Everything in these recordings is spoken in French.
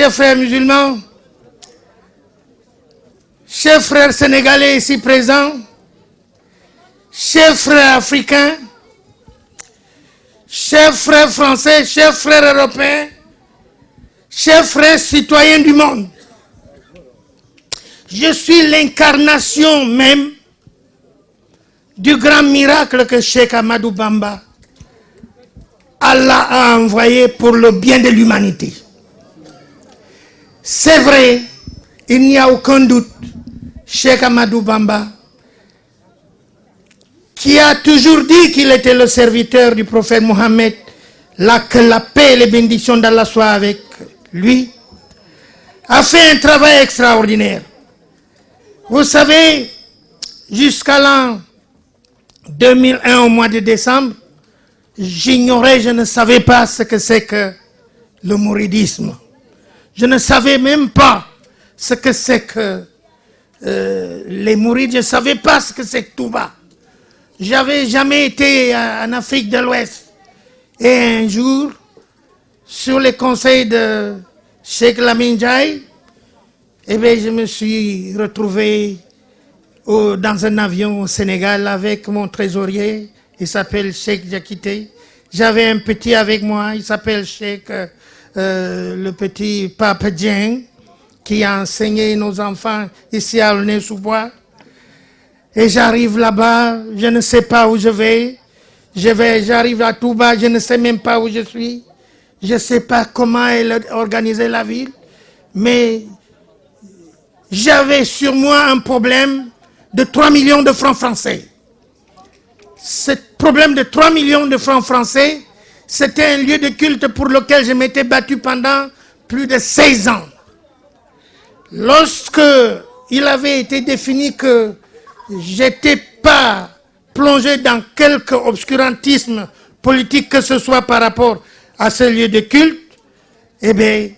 chers frères musulmans, chers frères sénégalais ici présents, chers frères africains, chers frères français, chers frères européens, chers frères citoyens du monde, je suis l'incarnation même du grand miracle que Cheikh Ahmadou Bamba, Allah a envoyé pour le bien de l'humanité. C'est vrai, il n'y a aucun doute, Cheikh Ahmadou Bamba, qui a toujours dit qu'il était le serviteur du prophète Mohammed, que la paix et les bénédictions d'Allah soient avec lui, a fait un travail extraordinaire. Vous savez, jusqu'à l'an 2001, au mois de décembre, j'ignorais, je ne savais pas ce que c'est que le mouridisme. Je ne savais même pas ce que c'est que les mourides, je ne savais pas ce que c'est que Touba. J'avais jamais été en Afrique de l'Ouest. Et un jour, sur les conseils de Cheikh Lamine Ndiaye, eh bien, je me suis retrouvé dans un avion au Sénégal avec mon trésorier, il s'appelle Cheikh Diakité. J'avais un petit avec moi, il s'appelle Cheikh le petit Pape Dieng, qui a enseigné nos enfants ici à Aulnay-sous-Bois. Et j'arrive là-bas, je ne sais pas où je vais. J'arrive à Touba, je ne sais même pas où je suis. Je ne sais pas comment elle a organisé la ville. Mais j'avais sur moi un problème de 3 millions de francs français. Ce problème de 3 millions de francs français, c'était un lieu de culte pour lequel je m'étais battu pendant plus de 16 ans. Lorsque il avait été défini que j'étais pas plongé dans quelque obscurantisme politique que ce soit par rapport à ce lieu de culte, eh bien,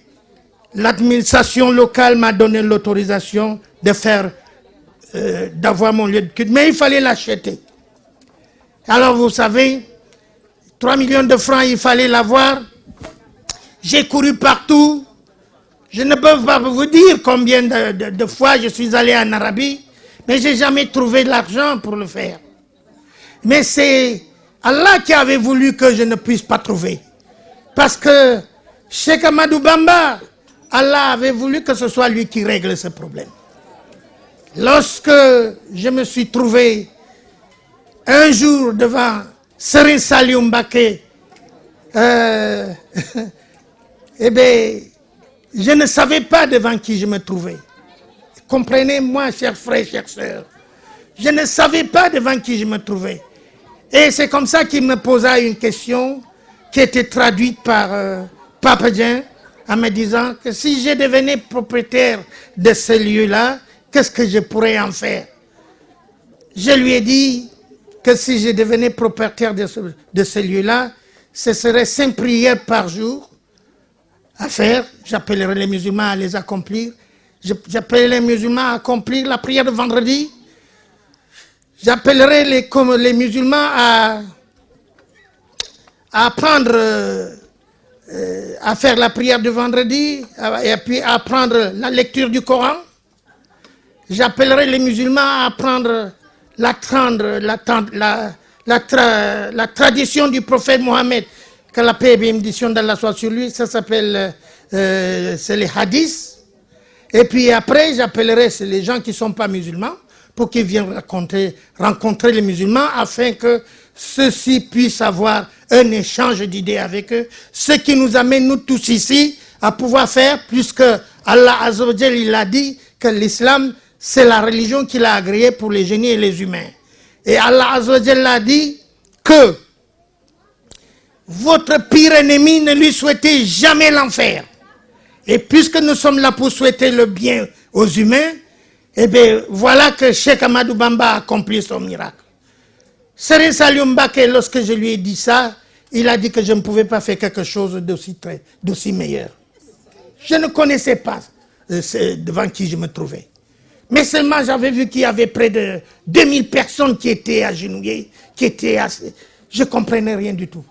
l'administration locale m'a donné l'autorisation de faire, d'avoir mon lieu de culte. Mais il fallait l'acheter. Alors vous savez, 3 millions de francs, il fallait l'avoir. J'ai couru partout. Je ne peux pas vous dire combien de fois je suis allé en Arabie, mais je n'ai jamais trouvé l'argent pour le faire. Mais c'est Allah qui avait voulu que je ne puisse pas trouver. Parce que Cheikh Ahmadou Bamba, Allah avait voulu que ce soit lui qui règle ce problème. Lorsque je me suis trouvé un jour devant Serigne Saliou Mbacké, eh bien, je ne savais pas devant qui je me trouvais. Comprenez-moi, chers frères, chères sœurs. Je ne savais pas devant qui je me trouvais. Et c'est comme ça qu'il me posa une question qui était traduite par Pape Dieng en me disant que si je devenais propriétaire de ce lieu-là, qu'est-ce que je pourrais en faire? Je lui ai dit que si je devenais propriétaire de ce lieu-là, ce serait 5 prières par jour à faire. J'appellerai les musulmans à les accomplir. J'appellerai les musulmans à accomplir la prière de vendredi. J'appellerai les musulmans à apprendre à faire la prière de vendredi et puis à apprendre la lecture du Coran. J'appellerai les musulmans à apprendre la tradition du prophète Mohammed, que la paix et bénédiction d'Allah soit sur lui. Ça s'appelle, c'est les hadiths. Et puis après, j'appellerai les gens qui ne sont pas musulmans pour qu'ils viennent rencontrer les musulmans afin que ceux-ci puissent avoir un échange d'idées avec eux. Ce qui nous amène, nous tous ici, à pouvoir faire, puisque Allah Azza wa Jal, il a dit que l'islam, c'est la religion qu'il a agréée pour les génies et les humains. Et Allah Azza wa Jal a dit que votre pire ennemi, ne lui souhaitez jamais l'enfer. Et puisque nous sommes là pour souhaiter le bien aux humains, eh bien, voilà que Cheikh Ahmadou Bamba a accompli son miracle. Serigne Saliou Mbacké, lorsque je lui ai dit ça, il a dit que je ne pouvais pas faire quelque chose d'aussi meilleur. Je ne connaissais pas devant qui je me trouvais. Mais seulement j'avais vu qu'il y avait près de 2000 personnes qui étaient agenouillées, qui étaient assez... Je ne comprenais rien du tout.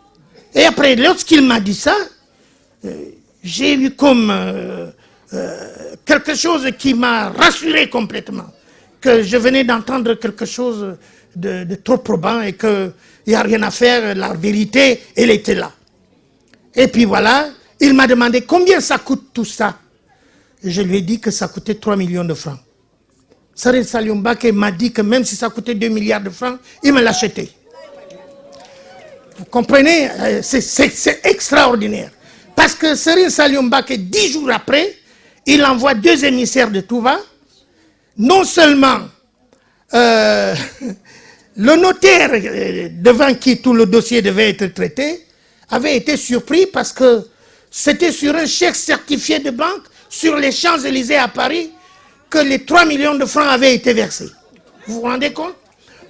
Et après, lorsqu'il m'a dit ça, j'ai eu comme quelque chose qui m'a rassuré complètement, que je venais d'entendre quelque chose de trop probant et qu'il n'y a rien à faire, la vérité, elle était là. Et puis voilà, il m'a demandé combien ça coûte tout ça. Je lui ai dit que ça coûtait 3 millions de francs. Serigne Saliou Mbacké m'a dit que même si ça coûtait 2 milliards de francs, il me l'achetait. Vous comprenez, c'est extraordinaire. Parce que Serigne Saliou Mbacké, 10 jours après, il envoie 2 émissaires de Touba. Non seulement le notaire devant qui tout le dossier devait être traité avait été surpris parce que c'était sur un chèque certifié de banque sur les Champs-Élysées à Paris que les 3 millions de francs avaient été versés. Vous vous rendez compte?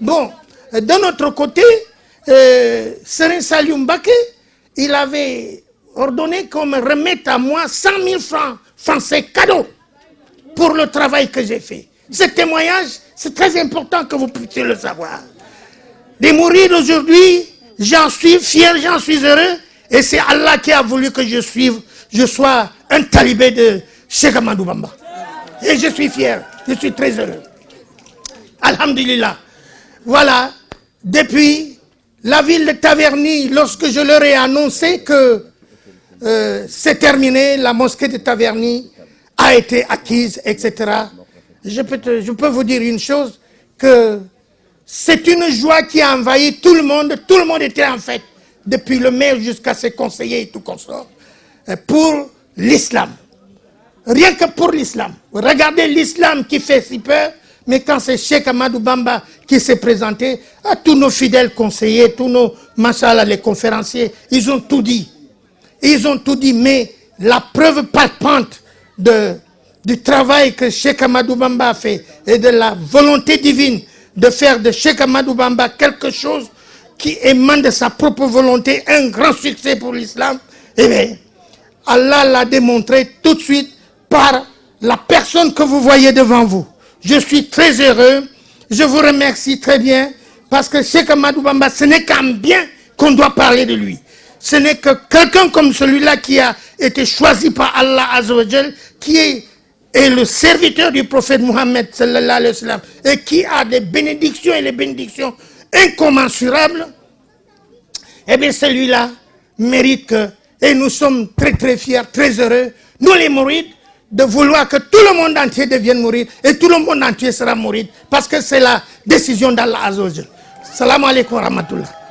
Bon, de notre côté, Serigne Saliou Mbacké, il avait ordonné qu'on me remette à moi 100 000 francs français cadeaux pour le travail que j'ai fait. Ce témoignage, c'est très important que vous puissiez le savoir. Des mourides aujourd'hui, j'en suis fier, j'en suis heureux, et c'est Allah qui a voulu que je sois un talibé de Cheikh Ahmadou Bamba. Et je suis fier, je suis très heureux. Alhamdulillah. Voilà, depuis la ville de Taverny, lorsque je leur ai annoncé que c'est terminé, la mosquée de Taverny a été acquise, etc. Je peux vous dire une chose, que c'est une joie qui a envahi tout le monde était en fête, depuis le maire jusqu'à ses conseillers et tout consort, pour l'islam. Rien que pour l'islam. Regardez l'islam qui fait si peur, mais quand c'est Cheikh Ahmadou Bamba qui s'est présenté, à tous nos fidèles conseillers, tous nos machallah, les conférenciers, ils ont tout dit. Ils ont tout dit, mais la preuve palpante du travail que Cheikh Ahmadou Bamba a fait et de la volonté divine de faire de Cheikh Ahmadou Bamba quelque chose qui émane de sa propre volonté, un grand succès pour l'islam, eh bien, Allah l'a démontré tout de suite par la personne que vous voyez devant vous. Je suis très heureux, je vous remercie très bien, parce que Cheikh Ahmadou Bamba, ce n'est qu'en bien qu'on doit parler de lui. Ce n'est que quelqu'un comme celui-là qui a été choisi par Allah Azza wa Jal, qui est le serviteur du prophète Mohammed sallallahu alayhi wa sallam, et qui a des bénédictions et les bénédictions incommensurables. Eh bien, celui-là mérite que, et nous sommes très très fiers, très heureux, nous les mourides, de vouloir que tout le monde entier devienne mouride, et tout le monde entier sera mouride, parce que c'est la décision d'Allah Azza wa Jal. Salam alaikum wa rahmatullah.